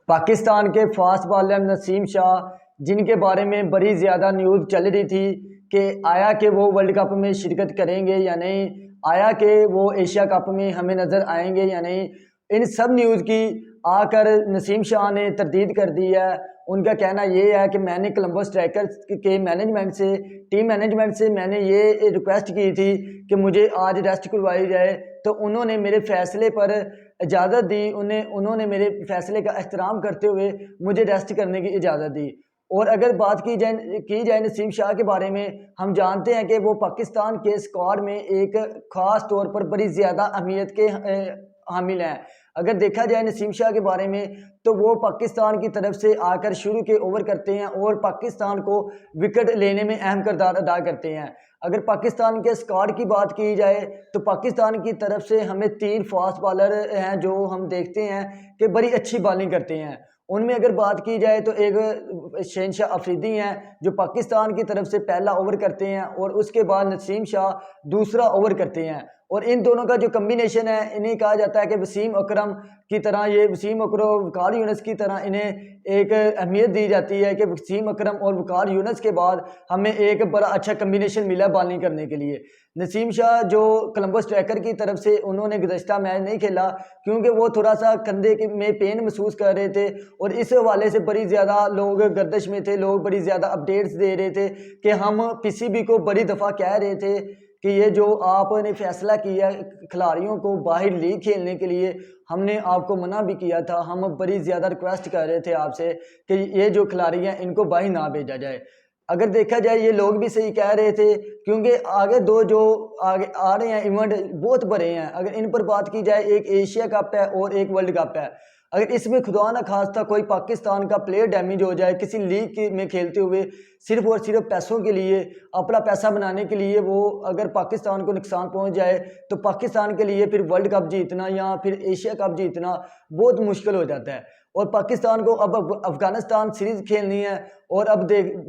पाकिस्तान के fast bowler Naseem Shah, जिनके बारे में बड़ी ज़्यादा न्यूज़ चल रही थी कि आया कि वो वर्ल्ड कप में शिरकत करेंगे या नहीं, आया कि वो एशिया कप में हमें नज़र आएंगे या नहीं, इन सब न्यूज़ की आकर नसीम शाह ने तरदीद कर दी है। उनका कहना ये है कि मैंने कोलंबो स्ट्राइकर्स के मैनेजमेंट से, टीम मैनेजमेंट से मैंने ये रिक्वेस्ट की थी कि मुझे आज रेस्ट करवाई जाए, तो उन्होंने मेरे फ़ैसले पर इजाज़त दी। उन्होंने मेरे फ़ैसले का एहतराम करते हुए मुझे रेस्ट करने की इजाज़त दी। और अगर बात की जाए नसीम शाह के बारे में, हम जानते हैं कि वो पाकिस्तान के स्क्वाड में एक ख़ास तौर पर बड़ी ज़्यादा अहमियत के हामिल हैं। अगर देखा जाए नसीम शाह के बारे में, तो वो पाकिस्तान की तरफ से आकर शुरू के ओवर करते हैं और पाकिस्तान को विकेट लेने में अहम किरदार अदा करते हैं। अगर पाकिस्तान के स्क्वाड की बात की जाए, तो पाकिस्तान की तरफ से हमें 3 फास्ट बॉलर हैं जो हम देखते हैं कि बड़ी अच्छी बॉलिंग करते हैं। उनमें अगर बात की जाए तो एक शहनशाह अफरीदी हैं जो पाकिस्तान की तरफ से पहला ओवर करते हैं और उसके बाद नसीम शाह दूसरा ओवर करते हैं। और इन दोनों का जो कम्बिनेशन है, इन्हें कहा जाता है कि वसीम अकरम की तरह, ये वसीम अकरम वकार यूनुस की तरह इन्हें एक अहमियत दी जाती है कि वसीम अकरम और वकार यूनुस के बाद हमें एक बड़ा अच्छा कम्बिनेशन मिला बॉलिंग करने के लिए। नसीम शाह जो कोलंबो स्ट्राइकर की तरफ से, उन्होंने गुज़श्ता मैच नहीं खेला क्योंकि वो थोड़ा सा कंधे में पेन महसूस कर रहे थे और इस हवाले से बड़ी ज़्यादा लोग गर्दिश में थे, लोग बड़ी ज़्यादा अपडेट्स दे रहे थे कि हम पीसीबी को बड़ी दफ़ा कह रहे थे कि ये जो आपने फ़ैसला किया खिलाड़ियों को बाहर लीग खेलने के लिए, हमने आपको मना भी किया था। हम बड़ी ज़्यादा रिक्वेस्ट कर रहे थे आपसे कि ये जो खिलाड़ी हैं इनको बाहर ना भेजा जाए। अगर देखा जाए ये लोग भी सही कह रहे थे क्योंकि आगे दो जो आगे आ रहे हैं इवेंट बहुत बड़े हैं। अगर इन पर बात की जाए, एक एशिया कप है और एक वर्ल्ड कप है। अगर इसमें खुदा न खास्ता कोई पाकिस्तान का प्लेयर डैमेज हो जाए किसी लीग में खेलते हुए, सिर्फ और सिर्फ पैसों के लिए, अपना पैसा बनाने के लिए, वो अगर पाकिस्तान को नुकसान पहुंच जाए तो पाकिस्तान के लिए फिर वर्ल्ड कप जीतना या फिर एशिया कप जीतना बहुत मुश्किल हो जाता है। और पाकिस्तान को अब अफगानिस्तान सीरीज़ खेलनी है और अब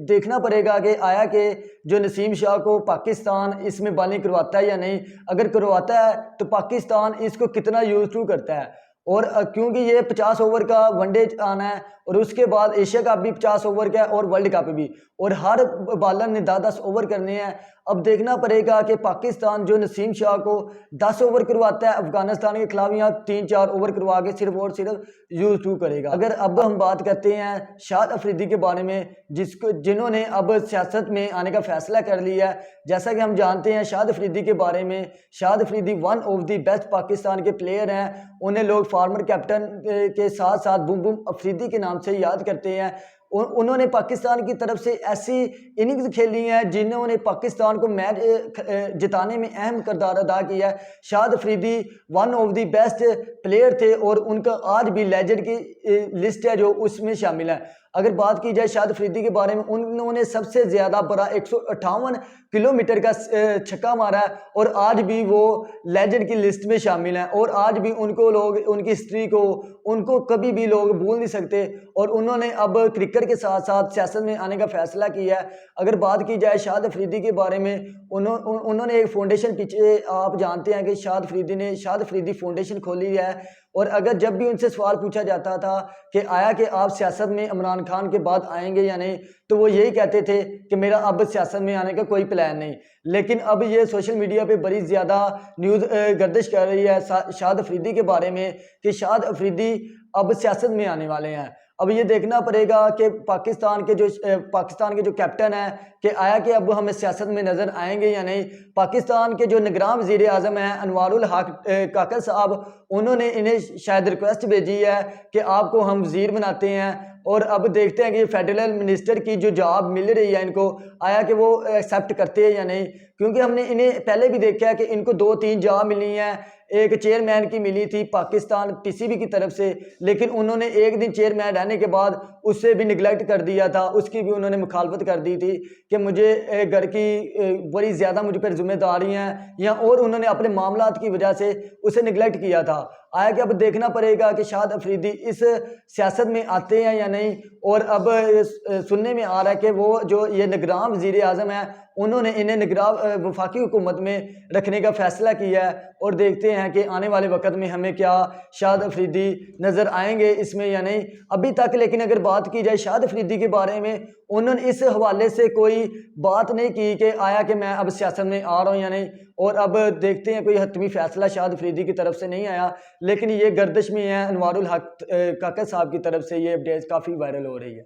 देखना पड़ेगा कि आया कि जो नसीम शाह को पाकिस्तान इसमें बॉलिंग करवाता है या नहीं। अगर करवाता है तो पाकिस्तान इसको कितना यूज टू करता है। और क्योंकि ये 50 ओवर का वनडे आना है और उसके बाद एशिया कप भी 50 ओवर का है और वर्ल्ड कप भी, और हर बॉलर ने 10-10 ओवर करने हैं। अब देखना पड़ेगा कि पाकिस्तान जो नसीम शाह को 10 ओवर करवाता है अफगानिस्तान के खिलाफ या 3-4 ओवर करवा के सिर्फ और सिर्फ यूज टू करेगा। अगर अब हम बात करते हैं शाद अफरीदी के बारे में, जिन्होंने अब सियासत में आने का फैसला कर लिया है। जैसा कि हम जानते हैं शाद अफरीदी के बारे में, शाद Afridi one of the best Pakistan के प्लेयर हैं। उन्हें लोग फार्मर कैप्टन के साथ साथ बूम बूम अफरीदी के नाम से याद करते हैं। उन्होंने पाकिस्तान की तरफ से ऐसी इनिंग्स खेली हैं जिन्होंने पाकिस्तान को मैच जिताने में अहम किरदार अदा किया है। शाद Afridi one of the best player थे और उनका आज भी लेजेंड की लिस्ट है जो उसमें शामिल है। अगर बात की जाए शाद अफरीदी के बारे में, उन्होंने सबसे ज़्यादा बड़ा 158 किलोमीटर का छक्का मारा है और आज भी वो लेजेंड की लिस्ट में शामिल हैं। और आज भी उनको लोग, उनकी हिस्ट्री को उनको कभी भी लोग भूल नहीं सकते। और उन्होंने अब क्रिकेट के साथ साथ सियासत में आने का फैसला किया है। अगर बात की जाए शाद अफरीदी के बारे में, उन्होंने एक फाउंडेशन, पीछे आप जानते हैं कि शाद अफरीदी ने शाद अफरीदी फाउंडेशन खोली है। और अगर जब भी उनसे सवाल पूछा जाता था कि आया कि आप सियासत में इमरान खान के बाद आएंगे या नहीं, तो वो यही कहते थे कि मेरा अब सियासत में आने का कोई प्लान नहीं। लेकिन अब ये सोशल मीडिया पे बड़ी ज़्यादा न्यूज़ गर्दिश कर रही है शाद अफरीदी के बारे में कि शाद अफरीदी अब सियासत में आने वाले हैं। अब ये देखना पड़ेगा कि पाकिस्तान के जो कैप्टन है कि आया कि अब हमें सियासत में नज़र आएंगे या नहीं। पाकिस्तान के जो निगरान वज़ीर आज़म हैं अनवारुल हक काकड़ साहब, उन्होंने इन्हें शायद रिक्वेस्ट भेजी है कि आपको हम वज़ीर बनाते हैं। और अब देखते हैं कि फेडरल मिनिस्टर की जो जॉब मिल रही है इनको, आया कि वो एक्सेप्ट करते हैं या नहीं। क्योंकि हमने इन्हें पहले भी देखा है कि इनको 2-3 जॉब मिली हैं। एक चेयरमैन की मिली थी पाकिस्तान पीसीबी की तरफ से, लेकिन उन्होंने एक दिन चेयरमैन रहने के बाद उससे भी निगलेक्ट कर दिया था, उसकी भी उन्होंने मुखालफत कर दी थी कि मुझे घर की बड़ी ज़्यादा मुझ पर जिम्मेदारी हैं या और उन्होंने अपने मामलात की वजह से उसे निगलेक्ट किया था। आया कि अब देखना पड़ेगा कि शाहिद अफरीदी इस सियासत में आते हैं या नहीं। और अब सुनने में आ रहा है कि वो जो ये निगरान वज़ीर आज़म है उन्होंने इन्हें निगरान वफाकी हुकूमत में रखने का फ़ैसला किया है। और देखते हैं कि आने वाले वक्त में हमें क्या शाहिद अफरीदी नज़र आएंगे इसमें या नहीं। अभी तक लेकिन अगर बात की जाए शाहिद अफरीदी के बारे में, उन्होंने इस हवाले से कोई बात नहीं की कि आया कि मैं अब सियासत में आ रहा हूँ या नहीं। और अब देखते हैं कोई हतमी फ़ैसला शाहिद अफरीदी की तरफ से नहीं आया, लेकिन ये गर्दिश में है अनवारुल हक काका साहब की तरफ से ये अपडेट काफ़ी वायरल हो रही है।